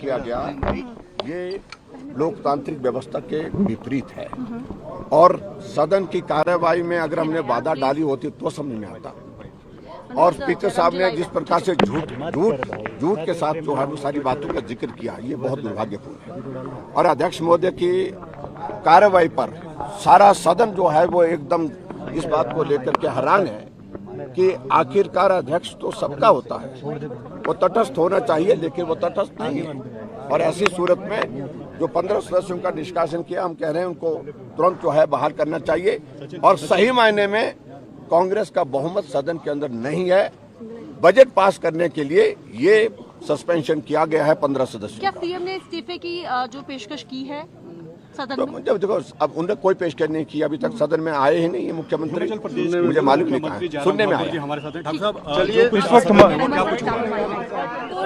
किया गया ये लोकतांत्रिक व्यवस्था के विपरीत है। और सदन की कार्यवाही में अगर हमने बाधा डाली होती तो समझ में आता। और स्पीकर साहब ने जिस प्रकार से झूठ के साथ जो है वो सारी बातों का जिक्र किया, ये बहुत दुर्भाग्यपूर्ण है। और अध्यक्ष महोदय की कार्यवाही पर सारा सदन जो है वो एकदम इस बात को लेकर के हैरान है कि आखिरकार अध्यक्ष तो सबका होता है, वो तटस्थ होना चाहिए, लेकिन वो तटस्थ नहीं है। और ऐसी सूरत में जो 15 सदस्यों का निष्कासन किया, हम कह रहे हैं उनको तुरंत जो है बहाल करना चाहिए। और सही मायने में कांग्रेस का बहुमत सदन के अंदर नहीं है। बजट पास करने के लिए ये सस्पेंशन किया गया है 15 सदस्यों। क्या सीएम ने इस्तीफे की जो पेशकश की है सदन में? जब देखो, अब उन्होंने कोई पेशकश नहीं की, अभी तक सदन में आए ही नहीं। ये मुख्यमंत्री मुझे मालूम नहीं कहा, सुनने में आया। हमारे साथ हैं साहब, चलिए इस वक्त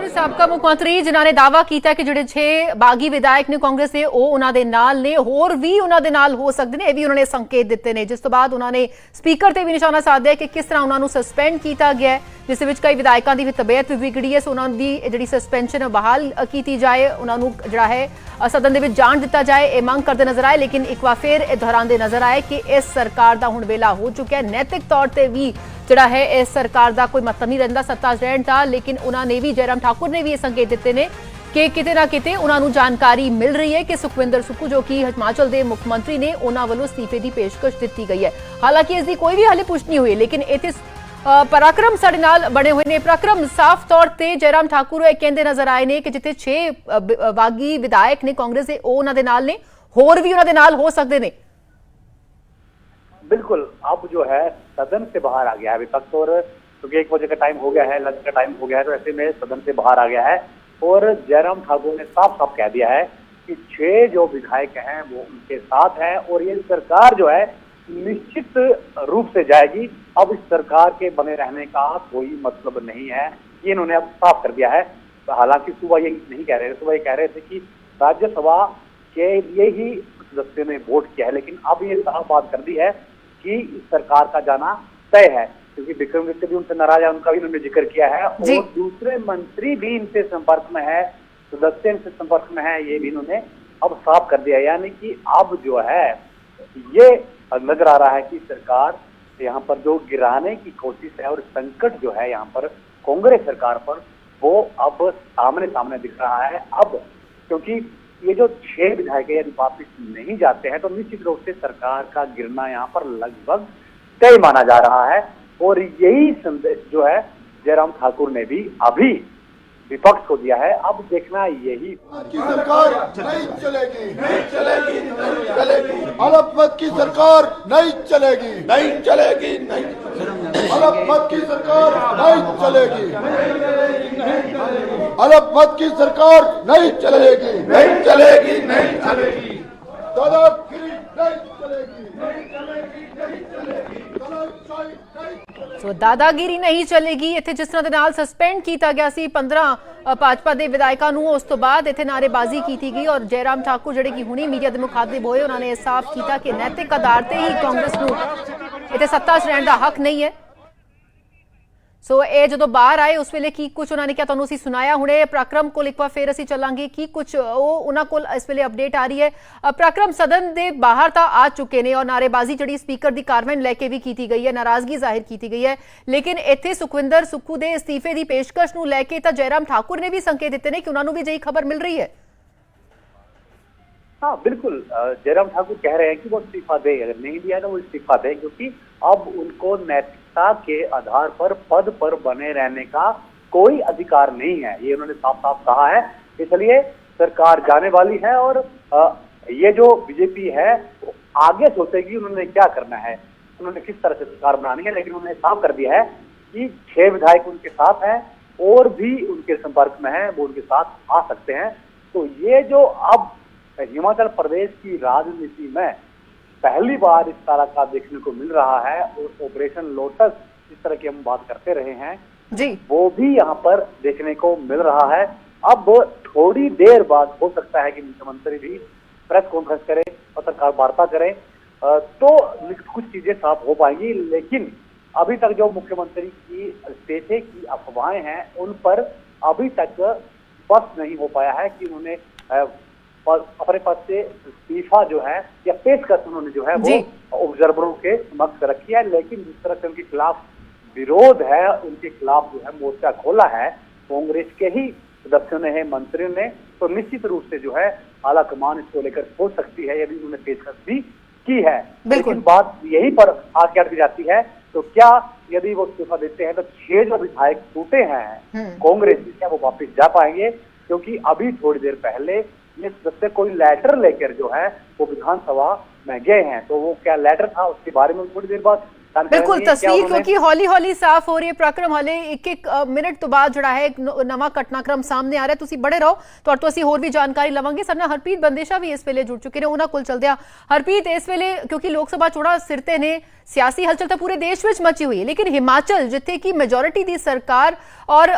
ਸਾਬਕਾ ਮੁੱਖ ਮੰਤਰੀ ਜਿਨ੍ਹਾਂ ਨੇ ਦਾਅਵਾ ਕੀਤਾ ਕਿ ਜਿਹੜੇ 6 ਬਾਗੀ ਵਿਧਾਇਕ ਨੇ ਕਾਂਗਰਸ ਦੇ ਉਹ ਉਹਨਾਂ ਦੇ ਨਾਲ ਨੇ, ਹੋਰ ਵੀ ਉਹਨਾਂ ਦੇ ਨਾਲ ਹੋ ਸਕਦੇ ਨੇ, ਇਹ ਵੀ ਉਹਨਾਂ ਨੇ ਸੰਕੇਤ ਦਿੱਤੇ ਨੇ। ਜਿਸ ਤੋਂ ਬਾਅਦ ਉਹਨਾਂ ਨੇ ਸਪੀਕਰ ਤੇ ਵੀ ਨਿਸ਼ਾਨਾ ਸਾਧਿਆ ਕਿ ਕਿਸ ਤਰ੍ਹਾਂ ਉਹਨਾਂ ਨੂੰ ਸਸਪੈਂਡ ਕੀਤਾ ਗਿਆ ਹੈ, ਜਿਸ ਵਿੱਚ ਕਈ ਵਿਧਾਇਕਾਂ ਦੀ ਵੀ ਤਬੀਅਤ ਵਿਗੜੀ ਹੈ। ਸੋ ਉਹਨਾਂ ਦੀ ਜਿਹੜੀ ਸਸਪੈਂਸ਼ਨ ਬਹਾਲ ਕੀਤੀ ਜਾਏ, ਉਹਨਾਂ ਨੂੰ ਜਿਹੜਾ ਹੈ ਸਦਨ ਦੇ ਵਿੱਚ ਜਾਣ ਦਿੱਤਾ ਜਾਏ, ਇਹ ਮੰਗ ਕਰਦੇ ਨਜ਼ਰ ਆਏ। ਲੇਕਿਨ ਇੱਕ ਵਾਰ ਫਿਰ ਇਹ ਦੁਹਰਾਉਂਦੇ ਨਜ਼ਰ ਆਏ ਕਿ ਇਸ ਸਰਕਾਰ ਦਾ ਹੁਣ ਵੇਲਾ ਹੋ ਚੁੱਕਿਆ ਹੈ। ਨੈਤਿਕ ਤੌਰ ਤੇ ਵੀ ਜਿਹੜਾ ਹੈ ਇਸ ਸਰਕਾਰ ਦਾ ਕੋਈ ਮਤਲਬ ਨਹੀਂ ਰਹਿੰਦਾ ਸੱਤਾ 'ਚ ਰਹਿਣ ਦਾ। ਲੇਕਿਨ ਉਹਨਾਂ ਨੇ ਵੀ, ਜੈਰਾਮ ਠਾकुर ਨੇ ਵੀ ਇਹ ਸੰਕੇਤ ਦਿੱਤੇ ਨੇ ਕਿ ਕਿਤੇ ਨਾ ਕਿਤੇ ਉਹਨਾਂ ਨੂੰ ਜਾਣਕਾਰੀ ਮਿਲ ਰਹੀ ਹੈ ਕਿ ਸੁਖਵਿੰਦਰ ਸੁੱਖੂ ਜੋ ਕਿ ਹਿਮਾਚਲ ਦੇ ਮੁੱਖ ਮੰਤਰੀ ਨੇ, ਉਹਨਾਂ ਵੱਲੋਂ ਅਸਤੀਫੇ ਦੀ ਪੇਸ਼ਕਸ਼ ਦਿੱਤੀ ਗਈ ਹੈ। ਹਾਲਾਂਕਿ ਇਸ ਦੀ ਕੋਈ ਵੀ ਹਾਲੇ ਪੁਸ਼ਟੀ ਨਹੀਂ ਹੋਈ। ਲੇਕਿਨ ਇੱਥੇ ਪਰਾਕਰਮ ਸਾਡੇ ਨਾਲ ਬਣੇ ਹੋਏ ਨੇ। ਪਰਾਕਰਮ, ਸਾਫ਼ ਤੌਰ ਤੇ ਜੈਰਾਮ ਠਾकुर ਇਹ ਕਹਿੰਦੇ ਨਜ਼ਰ ਆਏ ਨੇ ਕਿ ਜਿੱਥੇ 6 ਬਾਗੀ ਵਿਧਾਇਕ ਨੇ ਕਾਂਗਰਸ ਦੇ, ਉਹ ਉਹਨਾਂ ਦੇ ਨਾਲ ਨੇ, ਹੋਰ ਵੀ ਉਹਨਾਂ ਦੇ ਨਾਲ ਹੋ ਸਕਦੇ ਨੇ। बिल्कुल, अब जो है सदन से बाहर आ गया है विपक्ष, और क्योंकि 1 बजे का टाइम हो गया है, लंच का टाइम हो गया है, तो ऐसे में सदन से बाहर आ गया है। और जयराम ठाकुर ने साफ साफ कह दिया है कि 6 जो विधायक हैं वो उनके साथ हैं, और ये सरकार जो है निश्चित रूप से जाएगी। अब इस सरकार के बने रहने का कोई मतलब नहीं है, ये इन्होंने अब साफ कर दिया है। हालांकि सुबह ये नहीं कह रहे थे, सुबह ये कह रहे थे कि राज्यसभा के लिए ही सदस्यों ने वोट किया है, लेकिन अब ये साफ बात कर दी है कि इस सरकार का जाना तय है, क्योंकि विक्रमादित्य भी उनसे नाराज है, उनका भी उन्होंने जिक्र किया है। और दूसरे मंत्री भी इनसे संपर्क में है, सदस्य इनसे संपर्क में है, ये भी इन्होंने अब साफ कर दिया। यानी कि अब जो है ये नजर आ रहा है कि सरकार यहाँ पर जो गिराने की कोशिश है और संकट जो है यहाँ पर कांग्रेस सरकार पर, वो अब सामने सामने दिख रहा है। अब क्योंकि ये जो 6 विधायक यदि वापिस नहीं जाते हैं तो निश्चित रूप से सरकार का गिरना यहाँ पर लगभग तय माना जा रहा है। और यही संदेश जो है जयराम ठाकुर ने भी अभी विपक्ष को दिया है। अब देखना यही की सरकार नहीं चलेगी, नहीं चलेगी, नहीं चलेगी। अलग की सरकार नहीं चलेगी, नहीं चलेगी, नहीं। अलग की सरकार नहीं चलेगी, अलग की सरकार नहीं चलेगी, नहीं चलेगी, नहीं चलेगी। दादागिरी नहीं चलेगी, नहीं चलेगी, नहीं चलेगी। ਸੋ ਦਾਦਾਗਿਰੀ ਨਹੀਂ ਚੱਲੇਗੀ। ਇੱਥੇ ਜਿਸ ਤਰ੍ਹਾਂ ਦੇ ਨਾਲ ਸਸਪੈਂਡ ਕੀਤਾ ਗਿਆ ਸੀ 15 ਭਾਜਪਾ ਦੇ ਵਿਧਾਇਕਾਂ ਨੂੰ, ਉਸ ਤੋਂ ਬਾਅਦ ਇੱਥੇ ਨਾਅਰੇਬਾਜ਼ੀ ਕੀਤੀ ਗਈ। ਔਰ ਜੈਰਾਮ ਠਾकुर ਜਿਹੜੇ ਕਿ ਹੁਣੇ ਮੀਡੀਆ ਦੇ ਮੁਖਾਤਿਬ ਹੋਏ, ਉਹਨਾਂ ਨੇ ਸਾਫ਼ ਕੀਤਾ ਕਿ ਨੈਤਿਕ ਆਧਾਰ ਤੇ ਹੀ ਕਾਂਗਰਸ ਨੂੰ ਇੱਥੇ ਸੱਤਾ 'ਚ ਰਹਿਣ ਦਾ ਹੱਕ ਨਹੀਂ ਹੈ। ਸੋ ਇਹ ਜਦੋਂ ਬਾਹਰ ਆਏ ਉਸ ਵੇਲੇ ਕੀ ਕੁਝ ਉਹਨਾਂ ਨੇ ਕਿਹਾ ਤੁਹਾਨੂੰ ਅਸੀਂ ਸੁਣਾਇਆ। ਹੁਣੇ ਪਰਾਕਰਮ ਕੋਲ ਇੱਕ ਵਾਰ ਫੇਰ ਅਸੀਂ ਚੱਲਾਂਗੇ ਕੀ ਕੁਝ ਉਹਨਾਂ ਕੋਲ ਇਸ ਵੇਲੇ ਅਪਡੇਟ ਆ ਰਹੀ ਹੈ। ਪਰਾਕਰਮ, ਸਦਨ ਦੇ ਬਾਹਰ ਤਾਂ ਆ ਚੁੱਕੇ ਨੇ ਔਰ ਨਾਅਰੇਬਾਜ਼ੀ ਜਿਹੜੀ ਸਪੀਕਰ ਦੀ ਕਾਰਵਾਈ ਲੈ ਕੇ ਵੀ ਕੀਤੀ ਗਈ ਹੈ, ਨਾਰਾਜ਼ਗੀ ਜ਼ਾਹਿਰ ਕੀਤੀ ਗਈ ਹੈ। ਲੇਕਿਨ ਇੱਥੇ ਸੁਖਵਿੰਦਰ ਸੁੱਖੂ ਦੇ ਅਸਤੀਫੇ ਦੀ ਪੇਸ਼ਕਸ਼ ਨੂੰ ਲੈ ਕੇ ਤਾਂ ਜੈਰਾਮ ਠਾकुर ਨੇ ਵੀ ਸੰਕੇਤ ਦਿੱਤੇ ਨੇ ਕਿ ਉਹਨਾਂ ਨੂੰ ਵੀ ਜਿਹੀ ਖਬਰ ਮਿਲ ਰਹੀ है। हाँ बिल्कुल, जयराम ठाकुर कह रहे हैं कि वो इस्तीफा दे, अगर नहीं दिया तो वो इस्तीफा दे, क्योंकि अब उनको नैतिकता के आधार पर पद पर बने रहने का कोई अधिकार नहीं है, ये उन्होंने साफ साफ कहा है। इसलिए सरकार जाने वाली है और ये जो बीजेपी है वो आगे सोचेगी उन्होंने क्या करना है, उन्होंने किस तरह से सरकार बनानी है। लेकिन उन्होंने साफ कर दिया है कि 6 विधायक उनके साथ हैं और भी उनके संपर्क में है, वो उनके साथ आ सकते हैं। तो ये जो अब हिमाचल प्रदेश की राजनीति में पहली बार इस तरह का देखने को मिल रहा है, और ऑपरेशन लोटस जिस तरह की हम बात करते रहे हैं जी, वो भी यहाँ पर देखने को मिल रहा है। अब थोड़ी देर बाद हो सकता है कि मुख्यमंत्री भी प्रेस कॉन्फ्रेंस करें, पत्रकार वार्ता करें, तो कुछ चीजें साफ हो पाएंगी। लेकिन अभी तक जो मुख्यमंत्री की इस्तीफे की अफवाहें हैं उन पर अभी तक स्पष्ट नहीं हो पाया है कि उन्होंने अपने पद से इस्तीफा जो है या पेशकश उन्होंने जो है वो ऑब्जर्वरों के समक्ष रखी है। लेकिन जिस तरह से उनके खिलाफ विरोध है, उनके खिलाफ जो है मोर्चा खोला है कांग्रेस के ही सदस्यों ने, मंत्रियों ने, तो निश्चित रूप से जो है आला कमान इसको लेकर सोच सकती है यदि उन्होंने पेशकश भी की है। लेकिन बात यहीं पर आगे अटक जाती है, तो क्या यदि वो इस्तीफा देते हैं तो 6 जो विधायक टूटे हैं कांग्रेस से, क्या वो वापस जा पाएंगे? क्योंकि अभी थोड़ी देर पहले ये सदस्य कोई लेटर लेकर जो है वो विधानसभा में गए हैं, तो वो क्या लेटर था उसके बारे में थोड़ी देर बाद बिल्कुल तस्वीर क्योंकि हौली हौली साफ हो रही है। प्रक्रम हाले एक मिनट तो बाद जड़ा है एक नवा घटनाक्रम सामने आ रहा है। तुसी बड़े रहो तो असीं होर भी जानकारी लवांगे। सरना हरप्रीत बंदेशा भी इस वेले जुड़ चुके ने, उन्हां कोल चलदे आ। हरप्रीत, इस वेले क्योंकि लोक सभा चोणां सिर ते ने, सियासी हलचल तो पूरे देश विच मची हुई है, लेकिन हिमाचल जिथे की मेजोरिटी दी सरकार और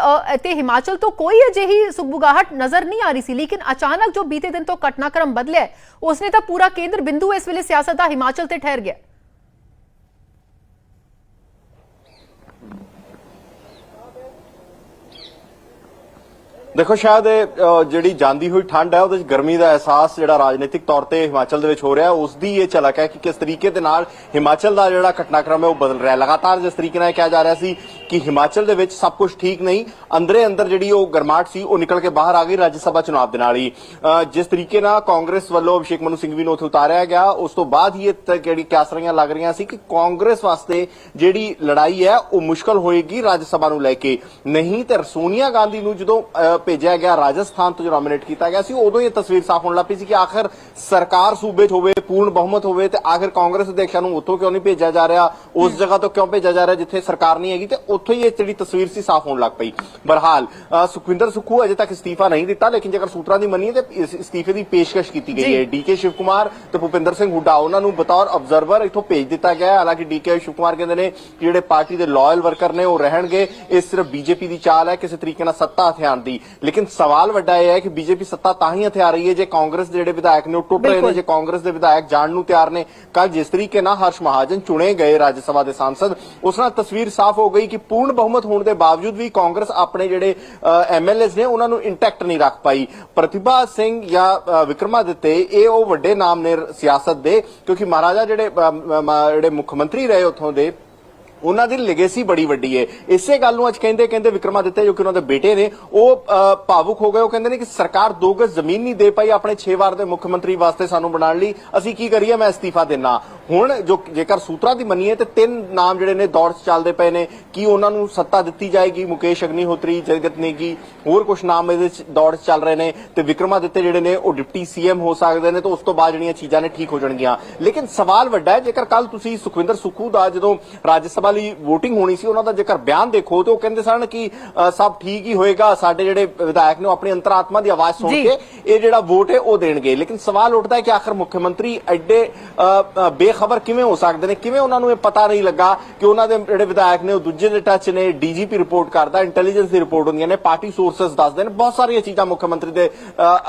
हिमाचल तो कोई अजिही सुगबुगाहट नजर नहीं आ रही सी, लेकिन अचानक जो बीते दिन तो घटनाक्रम बदलिया उसने तो पूरा केंद्र बिंदु इस वेले सियासत दा हिमाचल ते ठहर गया। देखो शायद ਜਿਹੜੀ ਜਾਂਦੀ ਹੋਈ ਠੰਡ ਹੈ ਉਹਦੇ ਵਿੱਚ ਗਰਮੀ ਦਾ ਅਹਿਸਾਸ ਜਿਹੜਾ ਰਾਜਨੀਤਿਕ ਤੌਰ ਤੇ ਹਿਮਾਚਲ ਦੇ ਵਿੱਚ ਹੋ ਰਿਹਾ ਉਸ ਦੀ ਇਹ ਝਲਕ ਹੈ ਕਿ ਕਿਸ ਤਰੀਕੇ ਦੇ ਨਾਲ ਹਿਮਾਚਲ ਦਾ ਜਿਹੜਾ ਘਟਨਾਕ੍ਰਮ ਹੈ ਉਹ ਬਦਲ ਰਿਹਾ ਹੈ। ਲਗਾਤਾਰ ਜਿਸ ਤਰੀਕੇ ਨਾਲ ਕਿਹਾ ਜਾ ਰਿਹਾ ਸੀ ਕਿ ਹਿਮਾਚਲ ਦੇ ਵਿੱਚ ਸਭ ਕੁਝ ਠੀਕ ਨਹੀਂ, ਅੰਦਰੇ ਅੰਦਰ ਜਿਹੜੀ ਉਹ ਗਰਮਾਹਟ ਸੀ ਉਹ ਨਿਕਲ ਕੇ ਬਾਹਰ ਆ ਗਈ ਰਾਜ ਸਭਾ ਚੁਣਾਵ ਦੇ ਨਾਲ ਹੀ। ਜਿਸ ਤਰੀਕੇ ਨਾਲ ਕਾਂਗਰਸ ਵੱਲੋਂ ਅਭਿਸ਼ੇਕ ਮਨੂ ਸਿੰਘਵੀ ਨੂੰ ਉੱਥੇ ਉਤਾਰਿਆ ਗਿਆ, ਉਸ ਤੋਂ ਬਾਅਦ ਹੀ ਇਹ ਜਿਹੜੀ ਕਿਆਸਰੀਆਂ ਲੱਗ ਰਹੀਆਂ ਸੀ ਕਿ ਕਾਂਗਰਸ ਵਾਸਤੇ ਜਿਹੜੀ ਲੜਾਈ ਹੈ ਉਹ ਮੁਸ਼ਕਲ ਹੋਏਗੀ ਰਾਜ ਸਭਾ ਨੂੰ ਲੈ ਕੇ। ਨਹੀਂ ਤੇ ਸੋਨੀਆ ਗਾਂਧੀ ਨੂੰ ਜਦੋਂ ਭੇਜਿਆ ਗਿਆ ਰਾਜਸਥਾਨ ਤੋਂ ਜੋ ਨੋਮੀਨੇਟ ਕੀਤਾ ਗਿਆ ਸੀ, ਉਦੋਂ ਇਹ ਤਸਵੀਰ ਸਾਫ਼ ਹੋਣ ਲੱਗ ਪਈ ਸੀ ਕਿ ਆਖਰ ਸਰਕਾਰ ਸੂਬੇ 'ਚ ਹੋਵੇ, ਪੂਰਨ ਬਹੁਮਤ ਹੋਵੇ, ਤੇ ਆਖਰ ਕਾਂਗਰਸ ਅਧਿਕਸ਼ਾਂ ਨੂੰ ਉੱਥੋਂ ਕਿਉਂ ਨਹੀਂ ਭੇਜਿਆ ਜਾ ਰਿਹਾ, ਉਸ ਜਗ੍ਹਾ ਤੋਂ ਕਿਉਂ ਭੇਜਿਆ ਜਾ ਰਿਹਾ ਜਿੱਥੇ ਸਰਕਾਰ ਨਹੀਂ ਹੈਗੀ, ਤੇ ਉੱਥੋਂ ਹੀ ਇਹ ਜਿਹੜੀ ਤਸਵੀਰ ਸੀ ਸਾਫ਼ ਹੋਣ ਲੱਗ ਪਈ। ਬਹਰਹਾਲ ਸੁਖਵਿੰਦਰ ਸੁੱਖੂ ਅਜੇ ਤੱਕ ਇਸਤੀਫਾ ਨਹੀਂ ਦਿੱਤਾ, ਲੇਕਿਨ ਜੇਕਰ ਸੂਤਰਾਂ ਦੀ ਮੰਨੀਏ ਤੇ ਇਸਤੀਫੇ ਦੀ ਪੇਸ਼ਕਸ਼ ਕੀਤੀ ਗਈ ਹੈ। ਡੀਕੇ ਸ਼ਿਵ ਕੁਮਾਰ ਤੇ ਭੁਪਿੰਦਰ ਸਿੰਘ ਹੁੱਡਾ ਉਹਨਾਂ ਨੂੰ ਬਤੌਰ ਆਬਜ਼ਰਵਰ ਇੱਥੋਂ ਭੇਜ ਦਿੱਤਾ ਗਿਆ। ਹਾਲਾਂਕਿ ਡੀਕੇ ਸ਼ਿਵ ਕੁਮਾਰ ਕਹਿੰਦੇ ਨੇ ਕਿ ਜਿਹੜੇ ਪਾਰਟੀ ਦੇ ਲਾਇਲ ਵਰਕਰ ਨੇ ਉਹ ਰਹਿਣਗੇ, ਇਹ ਸਿਰਫ ਬੀਜੇਪੀ ਦੀ ਚਾਲ ਹੈ ਕਿਸੇ ਤਰੀਕੇ ਨਾਲ ਸੱਤਾ ਹਥਿਆਉਣ ਦੀ। ਲੇਕਿਨ ਸਵਾਲ ਵੱਡਾ ਇਹ ਹੈ ਕਿ ਬੀਜੇਪੀ ਸੱਤਾ ਤਾਂ ਹੀ ਹਥਿਆ ਰਹੀ ਹੈ ਜੇ ਕਾਂਗਰਸ ਦੇ ਜਿਹੜੇ ਵਿਧਾਇਕ ਨੇ ਉਹ ਟੁੱਟ ਰਹੇ ਨੇ, ਜੇ ਕਾਂਗਰਸ ਦੇ ਵਿਧਾਇਕ ਜਾਣ ਨੂੰ ਤਿਆਰ ਨੇ। ਕੱਲ ਜਿਸ ਤਰੀਕੇ ਨਾਲ ਹਰਸ਼ ਮਹਾਜਨ ਚੁਣੇ ਗਏ ਰਾਜ ਸਭਾ ਦੇ ਸਾਂਸਦ, ਉਸ ਨਾਲ ਤਸਵੀਰ ਸਾਫ਼ ਹੋ ਗਈ ਕਿ ਪੂਰਨ ਬਹੁਮਤ ਹੋਣ ਦੇ ਬਾਵਜੂਦ ਵੀ ਕਾਂਗਰਸ ਆਪਣੇ ਜਿਹੜੇ ਐਮਐਲਏਜ਼ ਨੇ ਉਹਨਾਂ ਨੂੰ ਇੰਟੈਕਟ ਨਹੀਂ ਰੱਖ ਪਾਈ। ਪ੍ਰਤਿਭਾ ਸਿੰਘ ਜਾਂ ਵਿਕਰਮਾਦਿੱਤੇ ਇਹ ਉਹ ਵੱਡੇ ਨਾਮ ਨੇ ਸਿਆਸਤ ਦੇ, ਕਿਉਂਕਿ ਮਹਾਰਾਜਾ ਜਿਹੜੇ ਮੁੱਖ ਮੰਤਰੀ ਰਹੇ ਉੱਥੋਂ ਦੇ, ਉਹਨਾਂ ਦੀ ਲੈਗੇਸੀ ਬੜੀ ਵੱਡੀ ਹੈ। ਇਸੇ ਗੱਲ ਨੂੰ ਅੱਜ ਕਹਿੰਦੇ ਵਿਕਰਮਾਦਿੱਤੇ ਜੋ ਕਿ ਉਹਨਾਂ ਦੇ ਬੇਟੇ ਨੇ ਉਹ ਭਾਵੁਕ ਹੋ ਗਏ। ਉਹ ਕਹਿੰਦੇ ਨੇ ਕਿ ਸਰਕਾਰ 2 ਗਜ਼ ਜ਼ਮੀਨ ਨਹੀਂ ਦੇ ਪਾਈ ਆਪਣੇ 6 ਵਾਰ ਦੇ ਮੁੱਖ ਮੰਤਰੀ ਵਾਸਤੇ ਸਾਨੂੰ ਬਣਾਉਣ ਲਈ, ਅਸੀਂ ਕੀ ਕਰੀਏ, ਮੈਂ ਅਸਤੀਫਾ ਦੇਣਾ। ਹੁਣ ਜੋ ਜੇਕਰ ਸੂਤਰਾਂ ਦੀ ਮੰਨੀਏ ਤੇ 3 ਨਾਮ ਜਿਹੜੇ ਨੇ ਦੌੜ 'ਚ ਚੱਲਦੇ ਪਏ ਨੇ ਕਿ ਉਹਨਾਂ ਨੂੰ ਸੱਤਾ ਦਿੱਤੀ ਜਾਏਗੀ। ਮੁਕੇਸ਼ ਅਗਨੀਹੋਤਰੀ, ਜਗਤ ਨੇਗੀ, ਹੋਰ ਕੁਝ ਨਾਮ ਇਹਦੇ 'ਚ ਦੌੜ 'ਚ ਚੱਲ ਰਹੇ ਨੇ, ਤੇ ਵਿਕਰਮਾਦਿੱਤੇ ਜਿਹੜੇ ਨੇ ਉਹ ਡਿਪਟੀ ਸੀਐਮ ਹੋ ਸਕਦੇ ਨੇ, ਤੇ ਉਸ ਤੋਂ ਬਾਅਦ ਜਿਹੜੀਆਂ ਚੀਜ਼ਾਂ ਨੇ ਠੀਕ ਹੋ ਜਾਣਗੀਆਂ। ਲੇਕਿਨ ਸਵਾਲ ਵੱਡਾ ਹੈ, ਜੇਕਰ ਕੱਲ ਤੁਸੀਂ ਸੁਖਵਿੰਦਰ ਸੁੱਖੂ ਦਾ ਜਦੋਂ ਰਾਜ ਸਭਾ ਲਈ ਵੋਟਿੰਗ ਹੋਣੀ ਸੀ ਉਹਨਾਂ ਦਾ ਜੇਕਰ ਬਿਆਨ ਦੇਖੋ ਤੇ ਉਹ ਕਹਿੰਦੇ ਸਨ ਕਿ ਸਭ ਠੀਕ ਹੀ ਹੋਏਗਾ, ਸਾਡੇ ਜਿਹੜੇ ਵਿਧਾਇਕ ਨੇ ਆਪਣੀ ਅੰਤਰਾਤਮਾ ਦੀ ਆਵਾਜ਼ ਸੁਣ ਕੇ ਇਹ ਜਿਹੜਾ ਵੋਟ ਹੈ ਉਹ ਦੇਣਗੇ। ਲੇਕਿਨ ਸਵਾਲ ਉੱਠਦਾ ਹੈ ਕਿ ਆਖਰ ਮੁੱਖ ਮੰਤਰੀ ਐਡੇ ਬੇਖਬਰ ਕਿਵੇਂ ਹੋ ਸਕਦੇ ਨੇ, ਕਿਵੇਂ ਉਹਨਾਂ ਨੂੰ ਇਹ ਪਤਾ ਨਹੀਂ ਲੱਗਾ ਕਿ ਉਹਨਾਂ ਦੇ ਜਿਹੜੇ ਵਿਧਾਇਕ ਨੇ ਉਹ ਦੂਜੇ ਦੇ ਟੱਚ ਨੇ। ਡੀਜੀਪੀ ਰਿਪੋਰਟ ਕਰਦਾ, ਇੰਟੈਲੀਜੈਂਸ ਦੀ ਰਿਪੋਰਟ ਹੁੰਦੀਆਂ ਨੇ, ਪਾਰਟੀ ਸੋਰਸਸ ਦੱਸਦੇ ਨੇ, ਬਹੁਤ ਸਾਰੀਆਂ ਚੀਜ਼ਾਂ ਮੁੱਖ ਮੰਤਰੀ ਦੇ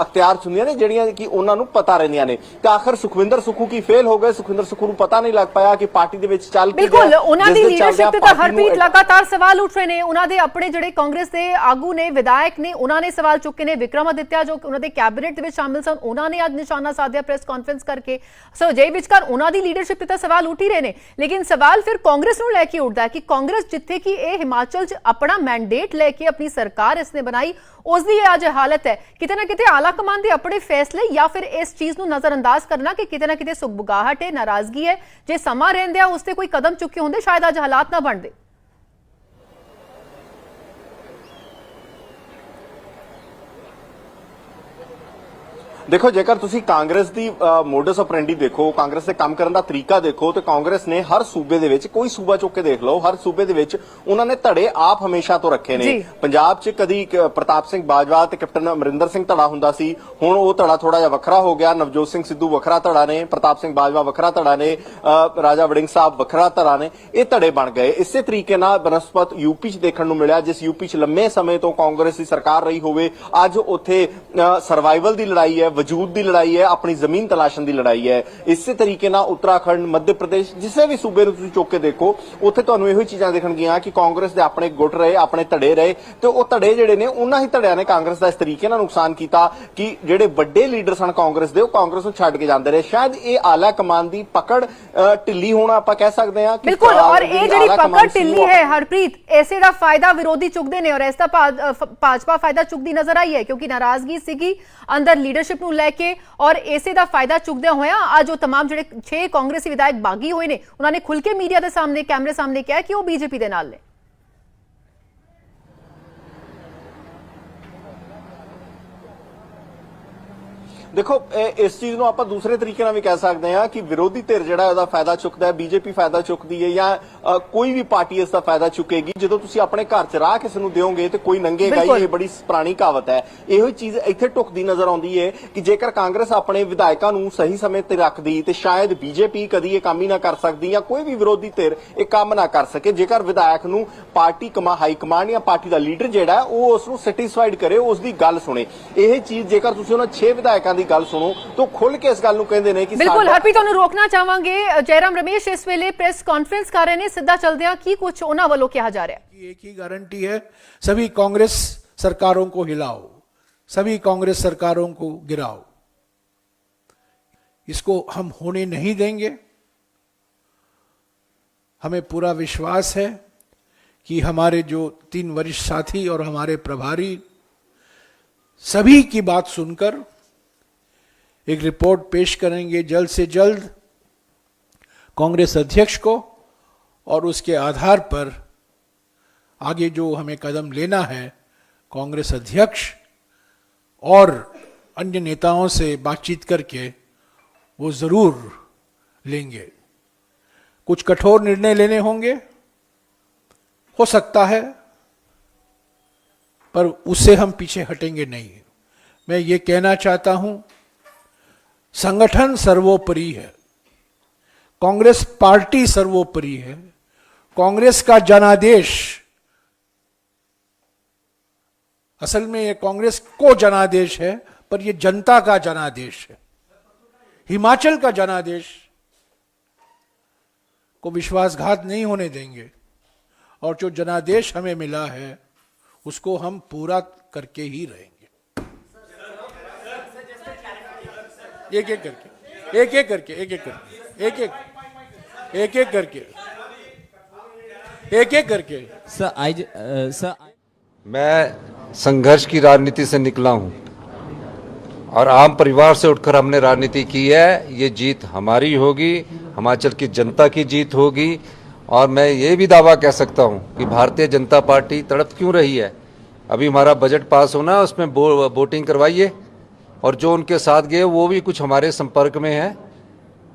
ਅਖਤਿਆਰ 'ਚ ਹੁੰਦੀਆਂ ਨੇ ਜਿਹੜੀਆਂ ਕਿ ਉਹਨਾਂ ਨੂੰ ਪਤਾ ਰਹਿੰਦੀਆਂ ਨੇ। ਤੇ ਆਖਰ ਸੁਖਵਿੰਦਰ ਸੁੱਖੂ ਕੀ ਫੇਲ ਹੋ ਗਏ, ਸੁਖਵਿੰਦਰ ਸੁੱਖੂ ਨੂੰ ਪਤਾ ਨਹੀਂ ਲੱਗ ਪਾਇਆ ਕਿ ਪਾਰਟੀ ਦੇ ਵਿੱਚ ਚੱਲ ਕੀ ਰਿਹਾ। ਉਹਨਾਂ ਦੀ ਲੀਡਰਸ਼ਿਪ ਤੇ ਹਰਪ੍ਰੀਤ लगातार सवाल उठ रहे हैं। उन्होंने अपने जिहड़े कांग्रेस के आगू ने, विधायक ने, उन्होंने सवाल चुके ने। विक्रमादित्य जो उन्होंने कैबिनेट में शामिल सन, उन्होंने आज निशाना साधिया प्रेस कॉन्फ्रेंस करके। सो जे विचकार उन्होंने लीडरशिप ते सवाल उठ ही रहे हैं, लेकिन सवाल फिर कांग्रेस नूं लैके उठदा है कि कांग्रेस जिथे कि हिमाचल च अपना मैंडेट लैके अपनी सरकार इसने बनाई, उसकी अज हालत है किते ना किते आला कमान दे अपने फैसले या फिर इस चीज नूं नजरअंदाज करना कि किते ना किते सुगबुगाहट है, नाराजगी है। जे समा रहिंदे उस ते कोई कदम चुके होंदे शायद अज हालात ना बनदे। देखो जेकर तुसी कांग्रेस दी मोडस ऑपरेंडी देखो, कांग्रेस दे काम करन दा तरीका देखो, तो कांग्रेस ने हर सूबे दे विच, कोई सूबा चुक के देख लो, हर सूबे दे विच उन्हां ने धड़े आप हमेशा तो रखे ने। पंजाब च कदी प्रताप सिंह बाजवा ते कैप्टन अमरिंदर सिंह धड़ा हुंदा सी, हुण ਉਹ ਧੜਾ ਥੋੜਾ ਜਿਹਾ ਵੱਖਰਾ ਹੋ ਗਿਆ। ਨਵਜੋਤ ਸਿੰਘ ਸਿੱਧੂ ਵੱਖਰਾ ਧੜਾ ਨੇ, ਪ੍ਰਤਾਪ ਸਿੰਘ ਬਾਜਵਾ ਵੱਖਰਾ ਧੜਾ ਨੇ, ਰਾਜਾ ਵੜਿੰਗ ਸਾਹਿਬ ਵੱਖਰਾ ਧੜਾ ਨੇ, ਇਹ ਧੜੇ ਬਣ ਗਏ। ਇਸੇ ਤਰੀਕੇ ਨਾਲ ਬਨਸਪਤ यूपी 'ਚ ਦੇਖਣ ਨੂੰ ਮਿਲਿਆ, ਜਿਸ यूपी 'ਚ ਲੰਮੇ ਸਮੇਂ ਤੋਂ ਕਾਂਗਰਸ ਦੀ ਸਰਕਾਰ ਰਹੀ ਹੋਵੇ, ਅੱਜ ਉੱਥੇ ਸਰਵਾਈਵਲ ਦੀ ਲੜਾਈ ਹੈ, वजूद की लड़ाई है, अपनी जमीन तलाशन की लड़ाई है। इस तरीके ना उत्तराखंड, मध्य प्रदेश, जिसे भी सूबे ਨੂੰ ਤੁਸੀਂ ਚੁੱਕ ਕੇ ਦੇਖੋ, ਉੱਥੇ ਤੁਹਾਨੂੰ ਇਹੋ ਚੀਜ਼ਾਂ ਦੇਖਣਗੀਆਂ ਕਿ ਕਾਂਗਰਸ ਦੇ ਆਪਣੇ ਗੁੱਟ ਰਹੇ, ਆਪਣੇ ਧੜੇ ਰਹੇ, ਤੇ ਉਹ ਧੜੇ ਜਿਹੜੇ ਨੇ ਉਹਨਾਂ ਹੀ ਧੜਿਆਂ ਨੇ ਕਾਂਗਰਸ ਦਾ ਇਸ ਤਰੀਕੇ ਨਾਲ ਨੁਕਸਾਨ ਕੀਤਾ ਕਿ ਜਿਹੜੇ ਵੱਡੇ ਲੀਡਰ ਸਨ ਕਾਂਗਰਸ ਦੇ, ਉਹ ਕਾਂਗਰਸ ਨੂੰ ਛੱਡ ਕੇ ਜਾਂਦੇ ਰਹੇ। ਸ਼ਾयद ਇਹ ਆਲਾ ਕਮਾਨ ਦੀ ਪਕੜ ਢਿੱਲੀ ਹੋਣਾ ਆਪਾਂ ਕਹਿ ਸਕਦੇ ਹਾਂ। बिल्कुल, और ये ਜਿਹੜੀ ਪਕੜ ਢਿੱਲੀ ਹੈ ਹਰਪ੍ਰੀਤ, ਐਸੇ ਦਾ ਫਾਇਦਾ ਵਿਰੋਧੀ ਚੁੱਕਦੇ ਨੇ, ਔਰ ਇਸ ਦਾ ਭਾਜਪਾ ਫਾਇਦਾ ਚੁੱਕਦੀ ਨਜ਼ਰ ਆਈ ਹੈ ਕਿਉਂਕਿ ਨਾਰਾਜ਼ਗੀ ਸੀਗੀ ਅੰਦਰ ਲੀਡਰਸ਼ਿਪ ਨੂੰ ਲੈ ਕੇ, ਔਰ ਐਸੇ ਦਾ ਫਾਇਦਾ ਚੁੱਕਦੇ ਹੋਇਆ ਅੱਜ ਉਹ तमाम ਜਿਹੜੇ 6 ਕਾਂਗਰਸੀ ਵਿਧਾਇਕ ਬਾਗੀ ਹੋਏ ਨੇ, ਉਹਨਾਂ ਨੇ ਖੁੱਲ ਕੇ ਮੀਡੀਆ ਦੇ ਸਾਹਮਣੇ, ਕੈਮਰੇ ਸਾਹਮਣੇ ਕਿਹਾ ਕਿ ਉਹ ਬੀਜੇਪੀ ਦੇ ਨਾਲ ਨੇ। देखो इस चीज ਨੂੰ ਆਪਾਂ ਦੂਸਰੇ ਤਰੀਕੇ ਨਾਲ ਵੀ ਕਹਿ ਸਕਦੇ ਹਾਂ ਕਿ ਵਿਰੋਧੀ ਧਿਰ ਜਿਹੜਾ ਉਹਦਾ ਫਾਇਦਾ ਚੁੱਕਦਾ ਹੈ, ਬੀਜੇਪੀ ਫਾਇਦਾ ਚੁੱਕਦੀ ਹੈ ਜਾਂ ਕੋਈ ਵੀ ਪਾਰਟੀ ਇਸ ਦਾ ਫਾਇਦਾ ਚੁੱਕੇਗੀ। ਜਦੋਂ ਤੁਸੀਂ ਆਪਣੇ ਘਰ 'ਚ ਰਾਹ ਕਿਸੇ ਨੂੰ ਦਿਓਗੇ ਤੇ ਕੋਈ ਨੰਗੇਗਾ ਹੀ, ਇਹ ਬੜੀ ਪੁਰਾਣੀ ਕਹਾਵਤ ਹੈ। ਇਹੋ ਹੀ ਚੀਜ਼ ਇੱਥੇ ਢੁਕਦੀ ਨਜ਼ਰ ਆਉਂਦੀ ਹੈ ਕਿ ਜੇਕਰ ਕਾਂਗਰਸ ਆਪਣੇ ਵਿਧਾਇਕਾਂ ਨੂੰ ਸਹੀ ਸਮੇਂ ਤੇ ਰੱਖਦੀ ਤੇ ਸ਼ਾਇਦ ਬੀਜੇਪੀ ਕਦੀ ਇਹ ਕੰਮ ਹੀ ਨਾ ਕਰ ਸਕਦੀ ਜਾਂ ਕੋਈ ਵੀ ਵਿਰੋਧੀ ਧਿਰ ਇਹ ਕੰਮ ਨਾ ਕਰ ਸਕੇ। ਜੇਕਰ ਵਿਧਾਇਕ ਨੂੰ ਪਾਰਟੀ ਹਾਈ ਕਮਾਂਡ ਜਾਂ ਪਾਰਟੀ ਦਾ ਲੀਡਰ ਜਿਹੜਾ ਉਹ ਉਸ ਨੂੰ ਸੈਟੀਸਫਾਈਡ ਕਰੇ, ਉਸ ਦੀ ਗੱਲ ਸੁਣੇ। ਇਹ ਚੀਜ਼ ਜੇਕਰ ਤੁਸੀਂ ਉਹਨਾਂ 6 ਵਿਧਾਇਕਾਂ ਦੀ ਗੱਲ ਸੁਣੋ तो खुल के इस गल नूं कहंदे ने कि बिल्कुल हरप्रीत, तुहानूं रोकना चाहांगे। जयराम रमेश इस वेले प्रेस कॉन्फ्रेंस कर रहे ने, सीधा चलदे हां की कुछ उन्हां वालों कहा जा रहा है। एक ही गारंटी है, सभी कांग्रेस सरकारों को हिलाओ, सभी कांग्रेस सरकारों को गिराओ। इसको हम होने नहीं देंगे। हमें पूरा विश्वास है कि हमारे जो 3 वरिष्ठ साथी और हमारे प्रभारी सभी की बात सुनकर एक रिपोर्ट पेश करेंगे जल्द से जल्द कांग्रेस अध्यक्ष को, और उसके आधार पर आगे जो हमें कदम लेना है कांग्रेस अध्यक्ष और अन्य नेताओं से बातचीत करके वो जरूर लेंगे। कुछ कठोर निर्णय लेने होंगे, हो सकता है, पर उससे हम पीछे हटेंगे नहीं। मैं ये कहना चाहता हूं, संगठन सर्वोपरि है, कांग्रेस पार्टी सर्वोपरि है, कांग्रेस का जनादेश, असल में ये कांग्रेस को जनादेश है, पर ये जनता का जनादेश है, हिमाचल का जनादेश को विश्वासघात नहीं होने देंगे। और जो जनादेश हमें मिला है उसको हम पूरा करके ही रहेंगे, एक एक करके, एक एक करके, एक एक करके, एक एक करके, एक एक करके। सर मैं संघर्ष की राजनीति से निकला हूं और आम परिवार से उठकर हमने राजनीति की है। ये जीत हमारी होगी, हिमाचल की जनता की जीत होगी। और मैं ये भी दावा कह सकता हूं कि भारतीय जनता पार्टी तड़प क्यों रही है। अभी हमारा बजट पास होना है, उसमें वोटिंग करवाइए, और जो उनके साथ गए वो भी कुछ हमारे संपर्क में है।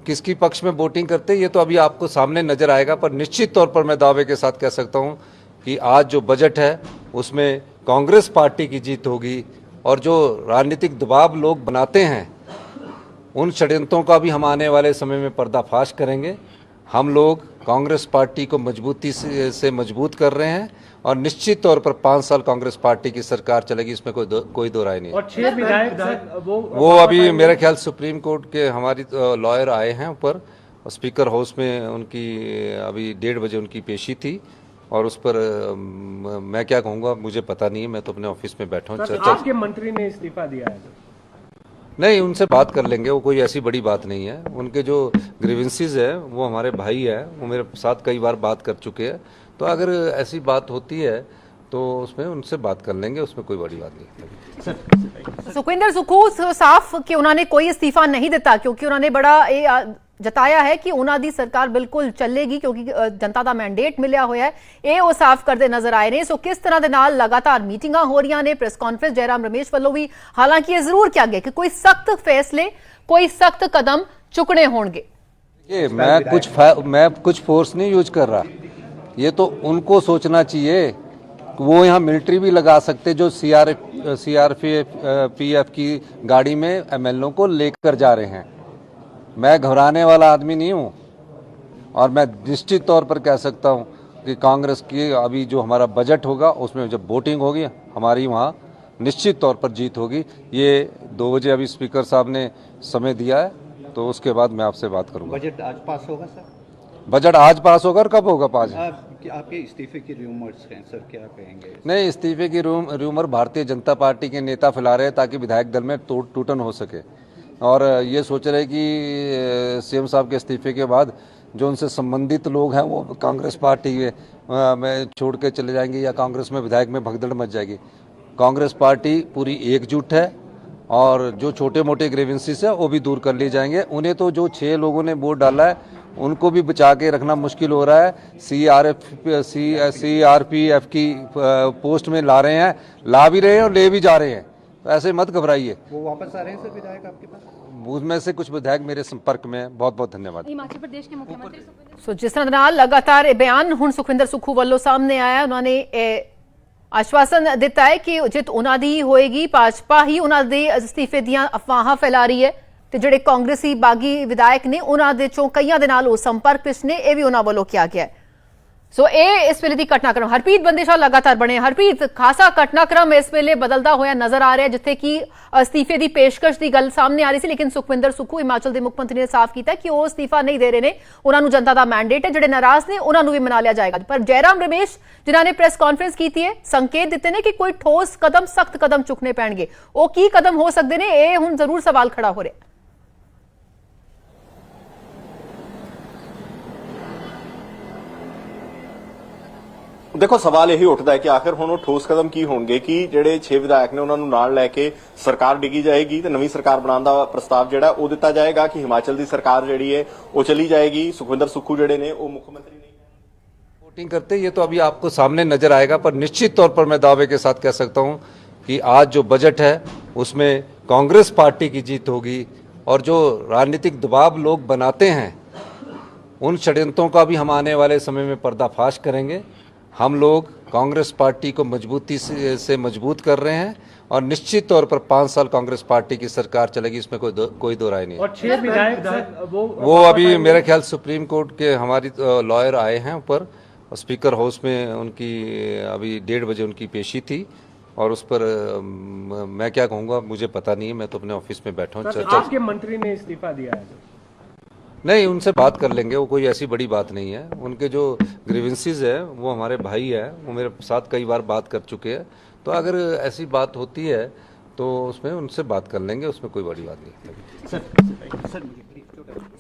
किसकी पक्ष में वोटिंग करते ये तो अभी आपको सामने नजर आएगा, पर निश्चित तौर पर मैं दावे के साथ कह सकता हूं कि आज जो बजट है उसमें कांग्रेस पार्टी की जीत होगी। और जो राजनीतिक दबाव लोग बनाते हैं उन षड्यंत्रों का भी हम आने वाले समय में पर्दाफाश करेंगे। हम लोग कांग्रेस पार्टी को मजबूती से मजबूत कर रहे हैं और निश्चित तौर पर 5 साल कांग्रेस पार्टी की सरकार चलेगी, इसमें कोई दो राय नहीं। और 6 विधायक वो अभी मेरे ख्याल सुप्रीम कोर्ट के हमारी लॉयर आए हैं ऊपर, स्पीकर हाउस में उनकी अभी 1:30 बजे उनकी पेशी थी, और उस पर मैं क्या कहूँगा मुझे पता नहीं है, मैं तो अपने ऑफिस में बैठा हूँ। आपके मंत्री ने इस्तीफा दिया है? नहीं, उनसे बात कर लेंगे, वो कोई ऐसी बड़ी बात नहीं है। उनके जो ग्रीवेंसेस है वो हमारे भाई है, वो मेरे साथ कई बार बात कर चुके हैं, तो अगर ऐसी बात होती है तो उसमें उनसे बात कर लेंगे, उसमें कोई बड़ी बात नहीं। सुखविंदर सुक्खू साफ कि उन्होंने कोई इस्तीफा नहीं दिता, क्योंकि उन्होंने बड़ा जताया है कि उन्हों दी सरकार बिल्कुल चलेगी क्योंकि जनता का मैंडेट मिलिया हुआ है। ये वो साफ करते नजर आए ने। सो किस तरह दे नाल लगातार मीटिंगां हो रही ने, प्रेस कॉन्फ्रेंस जयराम रमेश वालों भी हालांकि ये जरूर क्या गया कि कोई सख्त फैसले, कोई सख्त कदम चुकने होंगे। ये मैं कुछ फोर्स नहीं यूज कर रहा, ये तो उनको सोचना चाहिए। वो यहाँ मिलिट्री भी लगा सकते जो सीआरपीएफ की गाड़ी में एमएलओ को लेकर जा रहे हैं। मैं घबराने वाला आदमी नहीं हूँ, और मैं निश्चित तौर पर कह सकता हूँ कि कांग्रेस की अभी जो हमारा बजट होगा उसमें जब वोटिंग होगी हमारी वहाँ निश्चित तौर पर जीत होगी। ये 2 बजे अभी स्पीकर साहब ने समय दिया है, तो उसके बाद मैं आपसे बात करूंगा। बजट आज पास होगा सर? बजट आज पास होगा और कब होगा पास? आपके इस्तीफे की रूमर्स हैं सर, क्या कहेंगे? नहीं, इस्तीफे की रूमर भारतीय जनता पार्टी के नेता फैला रहे हैं ताकि विधायक दल में टूटन हो सके, और ये सोच रहे कि सीएम साहब के इस्तीफे के बाद जो उनसे संबंधित लोग हैं वो कांग्रेस पार्टी में छोड़ के चले जाएंगे या कांग्रेस में विधायक में भगदड़ मच जाएगी। कांग्रेस पार्टी पूरी एकजुट है और जो छोटे मोटे ग्रीवेंसेस है वो भी दूर कर लिए जाएंगे। उन्हें तो जो 6 लोगों ने वोट डाला है उनको भी बचा के रखना मुश्किल हो रहा है। सीआरपीएफ की पोस्ट में ला रहे हैं, ला भी रहे हैं और ले भी जा रहे हैं, तो ऐसे मत घबराइए। वो वापस आ रहे हैं सर विधायक आपके पास? उसमें से कुछ विधायक मेरे संपर्क में है। बहुत बहुत धन्यवाद। हिमाचल प्रदेश के मुख्यमंत्री ਸੋ ਜਿਸ ਤਰ੍ਹਾਂ ਦੇ ਨਾਲ ਲਗਾਤਾਰ ਇਹ ਬਿਆਨ ਹੁਣ ਸੁਖਵਿੰਦਰ ਸੁੱਖੂ ਵੱਲੋਂ ਸਾਹਮਣੇ ਆਇਆ, ਉਹਨਾਂ ਨੇ ਆਸ਼ਵਾਸਨ ਦਿੱਤਾ ਹੈ ਕਿ ਜਿੱਤ ਉਹਨਾਂ ਦੀ ਹੀ ਹੋਏਗੀ, ਭਾਜਪਾ ਹੀ ਉਹਨਾਂ ਦੇ ਅਸਤੀਫੇ ਦੀਆਂ ਅਫਵਾਹਾਂ ਫੈਲਾ ਰਹੀ ਹੈ ਤੇ ਜਿਹੜੇ ਕਾਂਗਰਸੀ ਬਾਗੀ ਵਿਧਾਇਕ ਨੇ ਉਹਨਾਂ ਦੇ ਚੋਂ ਕਈਆਂ ਦੇ ਨਾਲ ਉਹ ਸੰਪਰਕ ਵਿੱਚ ਨੇ, ਇਹ ਵੀ ਉਹਨਾਂ ਵੱਲੋਂ ਕਿਹਾ ਗਿਆ ਹੈ। ਸੋ ਇਹ ਇਸ ਵੇਲੇ ਦੀ ਘਟਨਾਕ੍ਰਮ, ਹਰਪ੍ਰੀਤ ਬੰਦੇਸ਼ਾਹ ਲਗਾਤਾਰ ਬਣੇ। ਹਰਪ੍ਰੀਤ, ਖਾਸਾ ਘਟਨਾਕ੍ਰਮ ਇਸ ਵੇਲੇ ਬਦਲਦਾ ਹੋਇਆ ਨਜ਼ਰ ਆ ਰਿਹਾ, ਜਿੱਥੇ ਕਿ ਅਸਤੀਫੇ ਦੀ ਪੇਸ਼ਕਸ਼ ਦੀ ਗੱਲ ਸਾਹਮਣੇ ਆ ਰਹੀ ਸੀ, ਲੇਕਿਨ ਸੁਖਵਿੰਦਰ ਸੁੱਖੂ ਹਿਮਾਚਲ ਦੇ ਮੁੱਖ ਮੰਤਰੀ ਨੇ ਸਾਫ਼ ਕੀਤਾ ਕਿ ਉਹ ਅਸਤੀਫਾ ਨਹੀਂ ਦੇ ਰਹੇ ਨੇ, ਉਹਨਾਂ ਨੂੰ ਜਨਤਾ ਦਾ ਮੈਂਡੇਟ ਹੈ, ਜਿਹੜੇ ਨਾਰਾਜ਼ ਨੇ ਉਹਨਾਂ ਨੂੰ ਵੀ ਮਨਾ ਲਿਆ ਜਾਏਗਾ। ਪਰ ਜੈਰਾਮ ਰਮੇਸ਼ ਜਿਨ੍ਹਾਂ ਨੇ ਪ੍ਰੈਸ ਕਾਨਫਰੰਸ ਕੀਤੀ ਹੈ, ਸੰਕੇਤ ਦਿੱਤੇ ਨੇ ਕਿ ਕੋਈ ਠੋਸ ਕਦਮ, ਸਖਤ ਕਦਮ ਚੁੱਕਣੇ ਪੈਣਗੇ। ਉਹ ਕੀ ਕਦਮ ਹੋ ਸਕਦੇ ਨੇ, ਇਹ ਹੁਣ ਜ਼ਰੂਰ ਸਵਾਲ ਖੜਾ ਹੋ ਰਿਹਾ। देखो सवाल यही उठता है कि आखिर हुण ठोस कदम की होणगे कि ਜਿਹੜੇ 6 ਵਿਧਾਇਕ ਨੇ ਉਹਨਾਂ ਨੂੰ ਨਾਲ ਲੈ ਕੇ ਸਰਕਾਰ ਡਿੱਗੀ ਜਾਏਗੀ ਤੇ ਨਵੀਂ ਸਰਕਾਰ ਬਣਾਉਣ ਦਾ ਪ੍ਰਸਤਾਵ ਜਿਹੜਾ ਉਹ ਦਿੱਤਾ ਜਾਏਗਾ ਕਿ ਹਿਮਾਚਲ ਦੀ ਸਰਕਾਰ ਜਿਹੜੀ ਹੈ ਉਹ ਚਲੀ ਜਾਏਗੀ। ਸੁਖਵਿੰਦਰ ਸੁੱਖੂ ਜਿਹੜੇ ਨੇ ਉਹ ਮੁੱਖ ਮੰਤਰੀ नहीं वोटिंग करते ये तो अभी आपको सामने नजर आएगा, पर निश्चित तौर पर मैं दावे के साथ कह सकता हूं कि आज जो बजट है उसमें कांग्रेस पार्टी की जीत होगी, और जो राजनीतिक दबाव लोग बनाते हैं उन षड्यंत्रों का भी हम आने वाले समय में पर्दाफाश करेंगे। हम लोग कांग्रेस पार्टी को मजबूती से मजबूत कर रहे हैं और निश्चित तौर पर 5 साल कांग्रेस पार्टी की सरकार चलेगी, इसमें कोई दो राय नहीं है। और 6 विधायक वो अभी मेरे ख्याल सुप्रीम कोर्ट के हमारी लॉयर आए हैं ऊपर, स्पीकर हाउस में उनकी अभी 1:30 बजे उनकी पेशी थी, और उस पर मैं क्या कहूँगा मुझे पता नहीं है, मैं तो अपने ऑफिस में बैठा हूँ। आपके मंत्री ने इस्तीफा दिया है? नहीं, उनसे बात कर लेंगे, वो कोई ऐसी बड़ी बात नहीं है। उनके जो ग्रीवेंसेस है वो हमारे भाई है, वो मेरे साथ कई बार बात कर चुके हैं, तो अगर ऐसी बात होती है तो उसमें उनसे बात कर लेंगे, उसमें कोई बड़ी बात नहीं।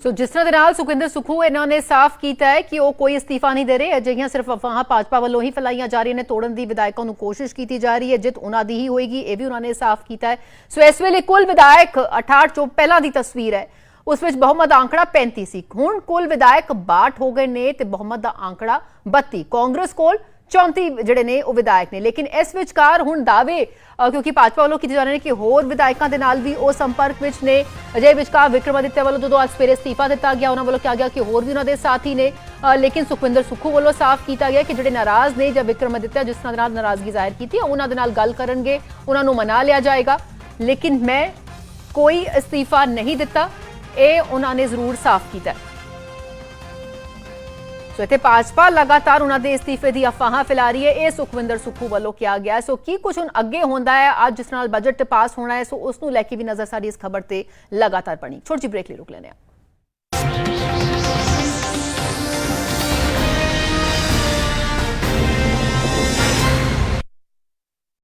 ਸੋ ਜਿਸ ਤਰ੍ਹਾਂ ਦੇ ਨਾਲ ਸੁਖਵਿੰਦਰ ਸੁੱਖੂ ਇਹਨਾਂ ਨੇ ਸਾਫ਼ ਕੀਤਾ ਹੈ ਕਿ ਉਹ ਕੋਈ ਅਸਤੀਫਾ ਨਹੀਂ ਦੇ ਰਹੇ, ਅਜਿਹੀਆਂ ਸਿਰਫ ਅਫਵਾਹਾਂ ਭਾਜਪਾ ਵੱਲੋਂ ਹੀ ਫੈਲਾਈਆਂ ਜਾ ਰਹੀਆਂ ਨੇ, ਤੋੜਨ ਦੀ ਵਿਧਾਇਕਾਂ ਨੂੰ ਕੋਸ਼ਿਸ਼ ਕੀਤੀ ਜਾ ਰਹੀ ਹੈ, ਜਿੱਤ ਉਹਨਾਂ ਦੀ ਹੀ ਹੋਏਗੀ, ਇਹ ਵੀ ਉਹਨਾਂ ਨੇ ਸਾਫ਼ ਕੀਤਾ ਹੈ। ਸੋ ਇਸ ਵੇਲੇ ਕੁੱਲ ਵਿਧਾਇਕ 68 ਚੋਂ ਪਹਿਲਾਂ ਦੀ ਤਸਵੀਰ ਹੈ, ਉਸ ਵਿੱਚ ਬਹੁਮਤ ਦਾ ਆંકੜਾ 35 ਸੀ, ਹੁਣ ਕੁੱਲ ਵਿਧਾਇਕ 62 ਹੋ ਗਏ ਨੇ ਤੇ ਬਹੁਮਤ ਦਾ ਆંકੜਾ 32। ਕਾਂਗਰਸ ਕੋਲ 34 ਜਿਹੜੇ ਨੇ ਉਹ ਵਿਧਾਇਕ ਨੇ, ਲੇਕਿਨ ਇਸ ਵਿਚਕਾਰ ਹੁਣ ਦਾਅਵੇ ਕਿਉਂਕਿ ਭਾਜਪਾ ਵੱਲੋਂ ਕੀਤੇ ਜਾ ਰਹੇ ਨੇ ਕਿ ਹੋਰ ਵਿਧਾਇਕਾਂ ਦੇ ਨਾਲ ਵੀ ਉਹ ਸੰਪਰਕ ਵਿੱਚ ਨੇ। ਅਜੇ ਵਿਚਕਾਰ ਵਿਕਰਮਾਦਿੱਤਿਆ ਵੱਲੋਂ ਜਦੋਂ ਅੱਜ ਸਵੇਰੇ ਅਸਤੀਫਾ ਦਿੱਤਾ ਗਿਆ, ਉਹਨਾਂ ਵੱਲੋਂ ਕਿਹਾ ਗਿਆ ਕਿ ਹੋਰ ਵੀ ਉਹਨਾਂ ਦੇ ਸਾਥੀ ਨੇ, ਲੇਕਿਨ ਸੁਖਵਿੰਦਰ ਸੁੱਖੂ ਵੱਲੋਂ ਸਾਫ਼ ਕੀਤਾ ਗਿਆ ਕਿ ਜਿਹੜੇ ਨਾਰਾਜ਼ ਨੇ ਜਾਂ ਵਿਕਰਮਾਦਿੱਤਿਆ ਜਿਸ ਤਰ੍ਹਾਂ ਦੇ ਨਾਲ ਨਾਰਾਜ਼ਗੀ ਜ਼ਾਹਿਰ ਕੀਤੀ ਉਹਨਾਂ ਦੇ ਨਾਲ ਗੱਲ ਕਰਨਗੇ, ਉਹਨਾਂ ਨੂੰ ਮਨਾ ਲਿਆ ਜਾਏਗਾ, ਲੇਕਿਨ ਮੈਂ ਕੋਈ ਅਸਤੀਫਾ ਨਹੀਂ ਦਿੱਤਾ, ਇਹ ਉਹਨਾਂ ਨੇ ਜ਼ਰੂਰ ਸਾਫ਼ ਕੀਤਾ। ਸੋ ਇੱਥੇ ਭਾਜਪਾ ਲਗਾਤਾਰ ਉਹਨਾਂ ਦੇ ਅਸਤੀਫੇ ਦੀ ਅਫਵਾਹਾਂ ਫੈਲਾ ਰਹੀ ਹੈ, ਇਹ ਸੁਖਵਿੰਦਰ ਸੁੱਖੂ ਵੱਲੋਂ ਕਿਹਾ ਗਿਆ। ਸੋ ਕੀ ਕੁਝ ਹੁਣ ਅੱਗੇ ਹੁੰਦਾ ਹੈ, ਅੱਜ ਜਿਸ ਨਾਲ ਬਜਟ ਪਾਸ ਹੋਣਾ ਹੈ, ਸੋ ਉਸ ਨੂੰ ਲੈ ਕੇ ਵੀ ਨਜ਼ਰ ਸਾਡੀ ਇਸ ਖਬਰ ਤੇ ਲਗਾਤਾਰ ਬਣੀ। ਛੋਟੀ ਜਿਹੀ ਬ੍ਰੇਕ ਲਈ ਰੁਕ ਲੈਂਦੇ ਹਾਂ।